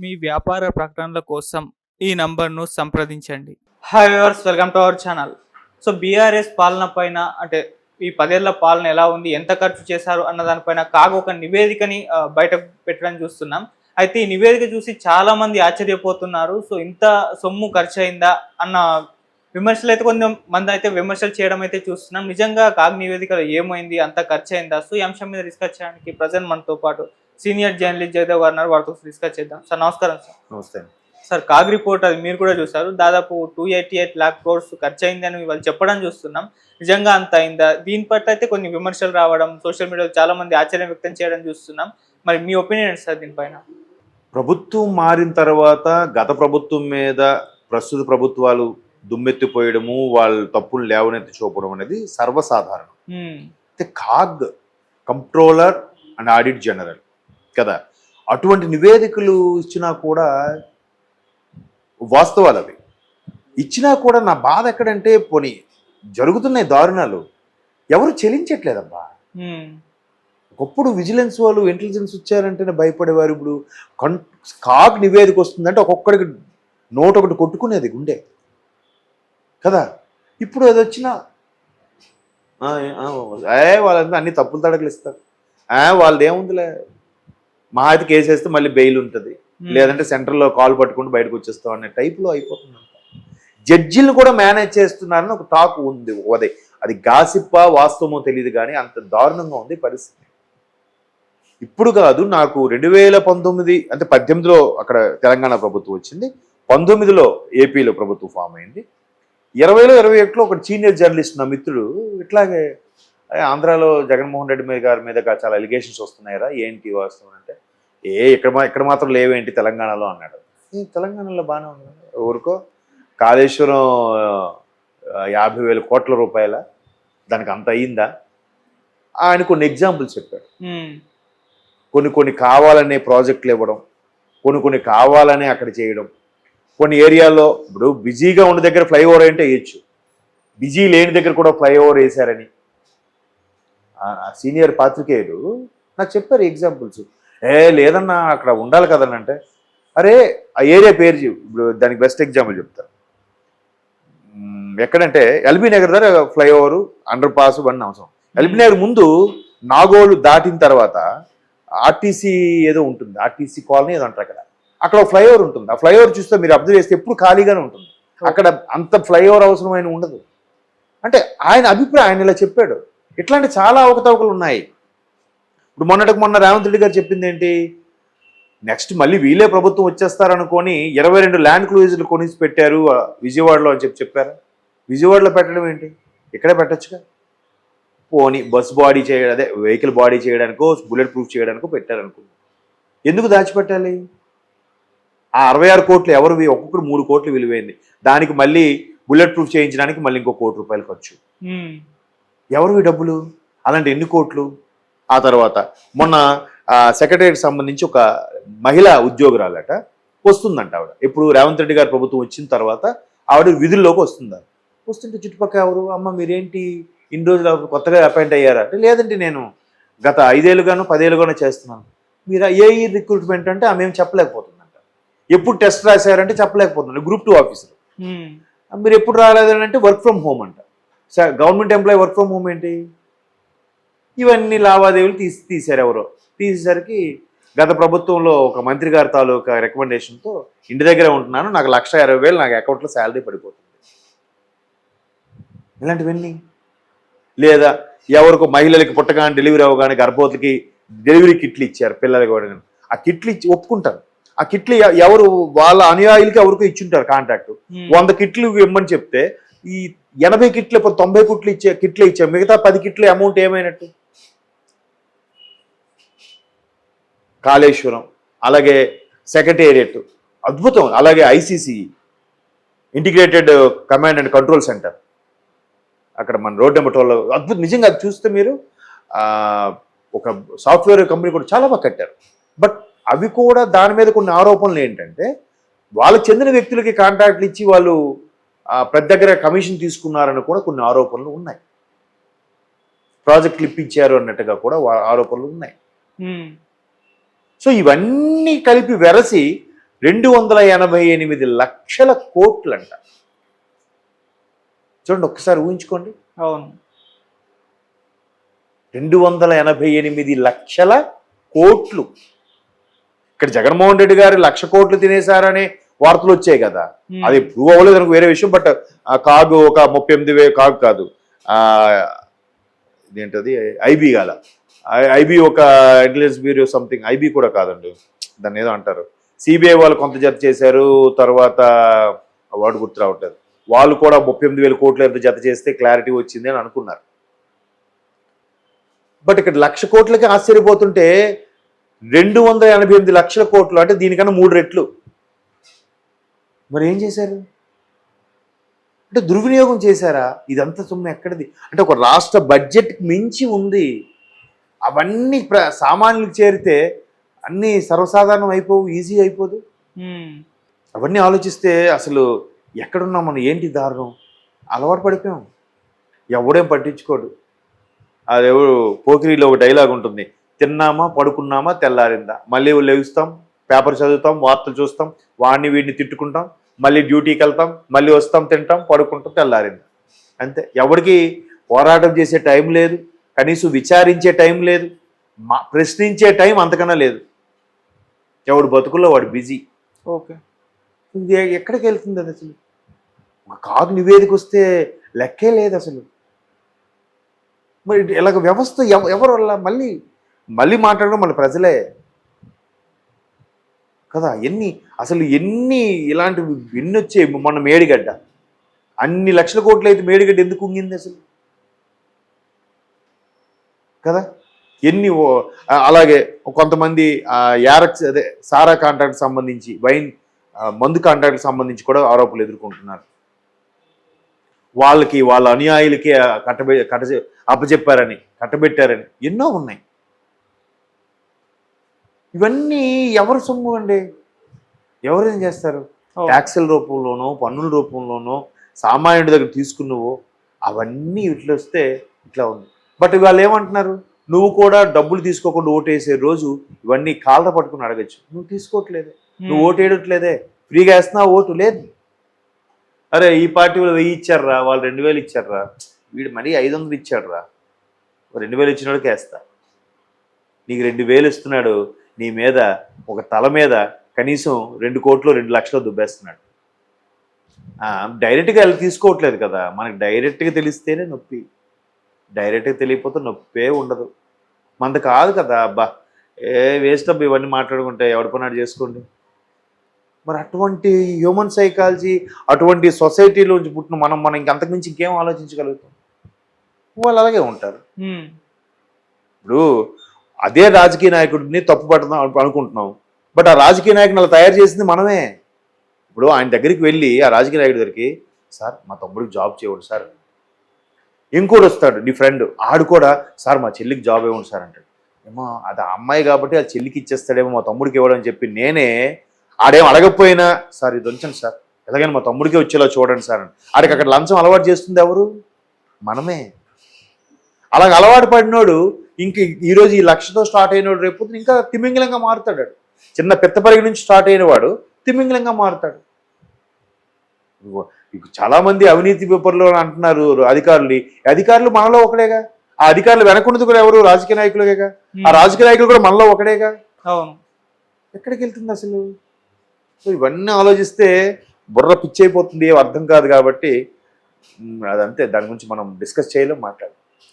మీ వ్యాపార ప్రకటనల కోసం ఈ నంబర్ను సంప్రదించండి. Hi viewers, welcome to our channel. So BRS పాలన పైన అంటే ఈ 10 ఏళ్ల పాలన ఎలా ఉంది, ఎంత ఖర్చు చేశారు అన్న దానిపైన ఒక నివేదికని బయట పెట్టడం చూస్తున్నాం. అయితే ఈ నివేదిక చూసి చాలా మంది ఆశ్చర్యపోతున్నారు. సో ఇంత సొమ్ము ఖర్చయిందా అన్న విమర్శలు అయితే కొంతమంది అయితే విమర్శలు చేయడం అయితే చూస్తున్నాం. నిజంగా నివేదికలో ఏమైంది, అంత ఖర్చయిందా? సో ఈ అంశం మీద డిస్కస్ చేయడానికి ప్రజెంట్ మనతో పాటు సీనియర్ జర్నలిస్ట్ జయదేవ్ గారు ఉన్నారు. వారితో డిస్కస్ చేద్దాం. సార్ నమస్కారం. సార్ నమస్తే. సార్ రిపోర్ట్ అది మీరు కూడా చూసారు. దాదాపు 288 lakh crores ఖర్చు అయిందని వాళ్ళు చెప్పడం చూస్తున్నాం. నిజంగా అంత అయిందా? దీని పట్ల అయితే కొన్ని విమర్శలు రావడం, సోషల్ మీడియాలో చాలా మంది ఆశ్చర్యం వ్యక్తం చేయడం చూస్తున్నాం. మరి మీ ఒపీనియన్ ఏంటి సార్ దీనిపైన? ప్రభుత్వం మారిన తర్వాత గత ప్రభుత్వం మీద ప్రస్తుత ప్రభుత్వాలు దుమ్మెత్తిపోయడము, వాళ్ళ తప్పులు లేవనెత్తి చూపడం అనేది సర్వసాధారణం. అయితే CAG controller and audit general కదా, అటువంటి నివేదికలు ఇచ్చినా కూడా వాస్తవాలు అవి ఇచ్చినా కూడా నా బాధ ఎక్కడంటే పోనీ జరుగుతున్నాయి దారుణాలు, ఎవరు చెల్లించట్లేదబ్బా. ఒకప్పుడు విజిలెన్స్ వాళ్ళు ఇంటెలిజెన్స్ వచ్చారంటేనే భయపడేవారు. ఇప్పుడు కాగ్ నివేదిక వస్తుందంటే ఒక్కొక్కడికి నోట్ ఒకటి కొట్టుకునేది గుండె కదా. ఇప్పుడు అది వచ్చినా వాళ్ళంతా అన్ని తప్పులు తడకలు ఇస్తారు. వాళ్ళది ఏముందిలే, మా అయితే కేసు వేస్తే మళ్ళీ బెయిల్ ఉంటుంది, లేదంటే సెంటర్లో కాల్ పట్టుకుంటూ బయటకు వచ్చేస్తాం అనే టైప్లో అయిపోతుంది. జడ్జిలు కూడా మేనేజ్ చేస్తున్నారని ఒక టాక్ ఉంది. అది గాసిప్పా వాస్తవమో తెలియదు, కానీ అంత దారుణంగా ఉంది పరిస్థితి. ఇప్పుడు కాదు, నాకు 2019 అంటే 18లో అక్కడ తెలంగాణ ప్రభుత్వం వచ్చింది, 19లో ఏపీలో ప్రభుత్వం ఫామ్ అయింది, 20లో 21లో ఒక సీనియర్ జర్నలిస్ట్ నా మిత్రుడు ఇట్లాగే ఆంధ్రాలో జగన్మోహన్ రెడ్డి గారి మీద చాలా అలిగేషన్స్ వస్తున్నాయరా, ఏంటి వాస్తవం అంటే, ఇక్కడ మాత్రం లేవేంటి తెలంగాణలో అన్నాడు. తెలంగాణలో బాగానే ఉంది, ఊరికో కాళేశ్వరం 50,000 కోట్ల రూపాయల దానికి అంత అయిందా. ఆయన కొన్ని ఎగ్జాంపుల్స్ చెప్పాడు. కొన్ని కావాలనే ప్రాజెక్టులు ఇవ్వడం, కొన్ని కావాలనే అక్కడ చేయడం, కొన్ని ఏరియాల్లో ఇప్పుడు బిజీగా ఉన్న దగ్గర ఫ్లైఓవర్ అంటే వేయచ్చు, బిజీ లేని దగ్గర కూడా ఫ్లైఓవర్ వేశారని సీనియర్ పాత్రికేయులు నాకు చెప్పారు ఎగ్జాంపుల్స్. లేదన్నా అక్కడ ఉండాలి కదన్నా అంటే, అరే ఆ ఏరియా పేరు ఇప్పుడు దానికి బెస్ట్ ఎగ్జాంపుల్ చెప్తారు. ఎక్కడంటే ఎల్బీ నగర్ దగ్గర ఫ్లైఓవర్ అండర్ పాస్ అన్నీ అవసరం. ఎల్బీ నగర్ ముందు నాగోలు దాటిన తర్వాత ఆర్టీసీ ఏదో ఉంటుంది, ఆర్టీసీ కాలనీ ఏదో అంటారు అక్కడ, అక్కడ ఫ్లైఓవర్ ఉంటుంది. ఆ ఫ్లైఓవర్ చూస్తే మీరు అబ్జర్వ్ చేస్తే ఎప్పుడు ఖాళీగానే ఉంటుంది, అక్కడ అంత ఫ్లైఓవర్ అవసరమైన ఉండదు. అంటే ఆయన అభిప్రాయం, ఆయన ఇలా చెప్పాడు. ఇట్లాంటి చాలా అవకతవకలు ఉన్నాయి. ఇప్పుడు మొన్న రేవంత్ రెడ్డి గారు చెప్పింది ఏంటి, నెక్స్ట్ మళ్ళీ వీళ్ళే ప్రభుత్వం వచ్చేస్తారనుకొని 22 ల్యాండ్ క్లూజర్లు కొనిసి పెట్టారు విజయవాడలో అని చెప్పారా? విజయవాడలో పెట్టడం ఏంటి, ఇక్కడే పెట్టచ్చుగా. పోనీ బస్ బాడీ చేయడం, అదే వెహికల్ బాడీ చేయడానికో బుల్లెట్ ప్రూఫ్ చేయడానికో పెట్టారనుకుంది. ఎందుకు దాచిపెట్టాలి? ఆ 66 కోట్లు ఎవరివి? ఒక్కొక్కరు 3 కోట్లు విలువైంది. దానికి మళ్ళీ బుల్లెట్ ప్రూఫ్ చేయించడానికి మళ్ళీ ఇంకో ₹1 కోటి ఖర్చు. ఎవరివి డబ్బులు? అలాంటి ఎన్ని కోట్లు? ఆ తర్వాత మొన్న సెక్రటరీకి సంబంధించి ఒక మహిళా ఉద్యోగురాలట వస్తుందంట. ఆవిడ ఇప్పుడు రేవంత్ రెడ్డి గారి ప్రభుత్వం వచ్చిన తర్వాత ఆవిడ విధుల్లోకి వస్తుంటే చుట్టుపక్కల ఎవరు, అమ్మ మీరేంటి ఇన్ని రోజులు కొత్తగా అపాయింట్ అయ్యారా అంటే, లేదంటే నేను గత 5 ఏళ్ళుగానో 10 ఏళ్ళుగానో చేస్తున్నాను. మీరు ఏ రిక్రూట్మెంట్ అంటే మేము చెప్పలేకపోతుందంట. ఎప్పుడు టెస్ట్ రాశారంటే చెప్పలేకపోతుంది. Group 2 officer. మీరు ఎప్పుడు రాలేదని అంటే వర్క్ ఫ్రమ్ హోమ్ అంట. Government employee work from home ఏంటి? ఇవన్నీ లావాదేవీలు తీశారు. ఎవరో తీసేసరికి గత ప్రభుత్వంలో ఒక మంత్రి గారి తాలూకా రికమెండేషన్తో ఇంటి దగ్గరే ఉంటున్నాను, నాకు 1,60,000 నాకు అకౌంట్లో శాలరీ పడిపోతుంది. ఇలాంటివన్నీ లేదా ఎవరికో మహిళలకి పుట్టగానే డెలివరీ అవ్వగానే గర్భవతికి డెలివరీ కిట్లు ఇచ్చారు పిల్లలకి కూడా. ఆ కిట్లు ఇచ్చి ఒప్పుకుంటారు. ఆ కిట్లు ఎవరు వాళ్ళ అనుయాయులకి ఎవరికో ఇచ్చుంటారు కాంట్రాక్ట్. 100 కిట్లు ఇవ్వమని చెప్తే ఈ 80 కిట్లు 90 కిట్లే ఇచ్చారు, మిగతా 10 కిట్లు అమౌంట్ ఏమైనట్టు? కాళేశ్వరం, అలాగే సెక్రటేరియట్ అద్భుతం, అలాగే ICC integrated command and control centre అక్కడ మన రోడ్ నెంబర్ 12 అద్భుతం. నిజంగా అది చూస్తే మీరు ఒక సాఫ్ట్వేర్ కంపెనీ కూడా చాలా బాగా కట్టారు. బట్ అవి కూడా దాని మీద కొన్ని ఆరోపణలు ఏంటంటే, వాళ్ళకి చెందిన వ్యక్తులకి కాంట్రాక్ట్లు ఇచ్చి వాళ్ళు ప్రతి దగ్గర కమిషన్ తీసుకున్నారని కూడా కొన్ని ఆరోపణలు ఉన్నాయి. ప్రాజెక్టులు ఇప్పించారు అన్నట్టుగా కూడా ఆరోపణలు ఉన్నాయి. సో ఇవన్నీ కలిపి వెరసి 288 లక్షల కోట్లంట. చూడండి ఒక్కసారి ఊహించుకోండి. అవును. 288 లక్షల కోట్లు. ఇక్కడ జగన్మోహన్ రెడ్డి గారు 1,00,000 కోట్లు తినేశారనే వార్తలు వచ్చాయి కదా. అది ప్రూవ్ అవ్వలేదు అనుకో వేరే విషయం. బట్ కాగు ఒక 38,000 కాగు కాదు, ఇదేంటది ఐబీ కాల, ఐబీ ఒక ఇంటెలిజెన్స్ బ్యూరో సంథింగ్, ఐబీ కూడా కాదండి, దాన్ని ఏదో అంటారు. సిబిఐ వాళ్ళు కొంత జత చేశారు, తర్వాత వాడు గుర్తు రావట్లేదు. వాళ్ళు కూడా 38,000 కోట్లు ఎంత జత చేస్తే క్లారిటీ వచ్చింది అని అనుకున్నారు. బట్ ఇక్కడ 1,00,000 కోట్లకి ఆశ్చర్యపోతుంటే 288 లక్షల కోట్లు అంటే దీనికన్నా 3 రెట్లు. మరి ఏం చేశారు అంటే దుర్వినియోగం చేశారా? ఇదంతా సొమ్ము ఎక్కడిది అంటే ఒక రాష్ట్ర బడ్జెట్ మించి ఉంది. అవన్నీ సామాన్యులకు చేరితే అన్నీ సర్వసాధారణం అయిపోవు, ఈజీ అయిపోదు. అవన్నీ ఆలోచిస్తే అసలు ఎక్కడున్నాం మనం, ఏంటి దారుణం, అలవాటు పడిపోయాం. ఎవడేం పట్టించుకోడు. అదెవరు పోకిరీలో ఒక డైలాగ్ ఉంటుంది, తిన్నామా పడుకున్నామా తెల్లారిందా, మళ్ళీ లేస్తాం, పేపర్ చదువుతాం, వార్తలు చూస్తాం, వాడిని వీడిని తిట్టుకుంటాం, మళ్ళీ డ్యూటీకి వెళ్తాం, మళ్ళీ వస్తాం, తింటాం, పడుకుంటాం, తెల్లారిందా. అంతే. ఎవరికి పోరాటం చేసే టైం లేదు, కనీసం విచారించే టైం లేదు, ప్రశ్నించే టైం అంతకన్నా లేదు. ఎవడు బతుకుల్లో వాడు బిజీ. ఓకే. ఎక్కడికి వెళ్తుంది అది అసలు? ఒక కాదు నివేదిక వస్తే లెక్కే లేదు అసలు. మరి ఇలాగ వ్యవస్థ ఎవరు వల్ల మళ్ళీ మాట్లాడడం మన ప్రజలే కదా. ఎన్ని ఇలాంటివి ఎన్ని వచ్చాయి. మొన్న మేడిగడ్డ అన్ని లక్షల కోట్లు అయితే మేడిగడ్డ ఎందుకు ఉంగింది అసలు కదా. అలాగే కొంతమంది యారక్స్ అదే సారా కాంట్రాక్ట్ సంబంధించి, వైన్ మందు కాంట్రాక్ట్ సంబంధించి కూడా ఆరోపణలు ఎదుర్కొంటున్నారు. వాళ్ళ అనుయాయులకి అప్పచెప్పారని, కట్టబెట్టారని ఎన్నో ఉన్నాయి. ఇవన్నీ ఎవరు సొమ్ము అండి? ఎవరేం చేస్తారు? ట్యాక్సుల రూపంలోనో పన్నుల రూపంలోనో సామాన్యుడి దగ్గర తీసుకున్నావో అవన్నీ ఇట్లా వస్తే ఇట్లా ఉంది. బట్ వాళ్ళు ఏమంటున్నారు, నువ్వు కూడా డబ్బులు తీసుకోకుండా ఓటేసే రోజు ఇవన్నీ కాళ్ళ పట్టుకుని అడగచ్చు. నువ్వు తీసుకోవట్లేదే, నువ్వు ఓటు వేయట్లేదే, ఫ్రీగా వేస్తున్నావు ఓటు లేదు. అరే ఈ పార్టీ వాళ్ళు 1000 ఇచ్చారా, వాళ్ళు 2000 ఇచ్చారా, వీడు మరీ 500 ఇచ్చాడురా, 2000 ఇచ్చినోడికి వేస్తా. నీకు 2000 ఇస్తున్నాడు, నీ మీద ఒక తల మీద కనీసం 2 కోట్లు 2 లక్షలు దుబ్బేస్తున్నాడు. డైరెక్ట్గా వెళ్ళి తీసుకోవట్లేదు కదా. మనకి డైరెక్ట్గా తెలిస్తేనే నొప్పి, డైరెక్ట్గా తెలియకపోతే నొప్పే ఉండదు. మనది కాదు కదా. అబ్బా వేస్ట్ అబ్బా ఇవన్నీ మాట్లాడుకుంటే, ఎవరి పని చేసుకోండి. మరి అటువంటి హ్యూమన్ సైకాలజీ, అటువంటి సొసైటీలోంచి పుట్టిన మనం ఇంకంతకుమించి ఇంకేం ఆలోచించగలుగుతాం? వాళ్ళు అలాగే ఉంటారు. ఇప్పుడు అదే రాజకీయ నాయకుడిని తప్పు పడదాం అనుకుంటున్నాం, బట్ ఆ రాజకీయ నాయకుని అలా తయారు చేసింది మనమే. ఇప్పుడు ఆయన దగ్గరికి వెళ్ళి ఆ రాజకీయ నాయకుడి దగ్గరికి, సార్ మా తమ్ముడికి జాబ్ చేయడు సార్. ఇంకోటి వస్తాడు నీ ఫ్రెండ్, ఆడు కూడా సార్ మా చెల్లికి జాబ్ ఇవ్వండి సార్ అంటాడు. ఏమో అది ఆ అమ్మాయి కాబట్టి ఆ చెల్లికి ఇచ్చేస్తాడేమో, మా తమ్ముడికి ఇవ్వడం అని చెప్పి నేనే ఆడేం అడగకపోయినా సార్ ఇది ఉంచండి సార్, ఎలాగైనా మా తమ్ముడికి వచ్చేలా చూడండి సార్ అని ఆడికి అక్కడ లంచం అలవాటు చేస్తుంది ఎవరు? మనమే. అలాగ అలవాటు పడినోడు ఇంక ఈరోజు ఈ 1,00,000తో స్టార్ట్ అయినోడు రేపు ఇంకా తిమింగలంగా మారుతాడు. చిన్న పెద్దపరిగి నుంచి స్టార్ట్ అయిన వాడు తిమింగలంగా మారుతాడు. చాలా మంది అవినీతి పేపర్లో అంటున్నారు అధికారులు మనలో ఒకడేగా. ఆ అధికారులు వెనకున్నది కూడా ఎవరు? రాజకీయ నాయకులేగా. ఆ రాజకీయ నాయకులు కూడా మనలో ఒకడేగా. అవును. ఎక్కడికి వెళ్తుంది అసలు? సో ఇవన్నీ ఆలోచిస్తే బుర్ర పిచ్చి అయిపోతుంది, అర్థం కాదు. కాబట్టి అదంతే, దాని గురించి మనం డిస్కస్ చేయలేం, మాట్లాడాలి.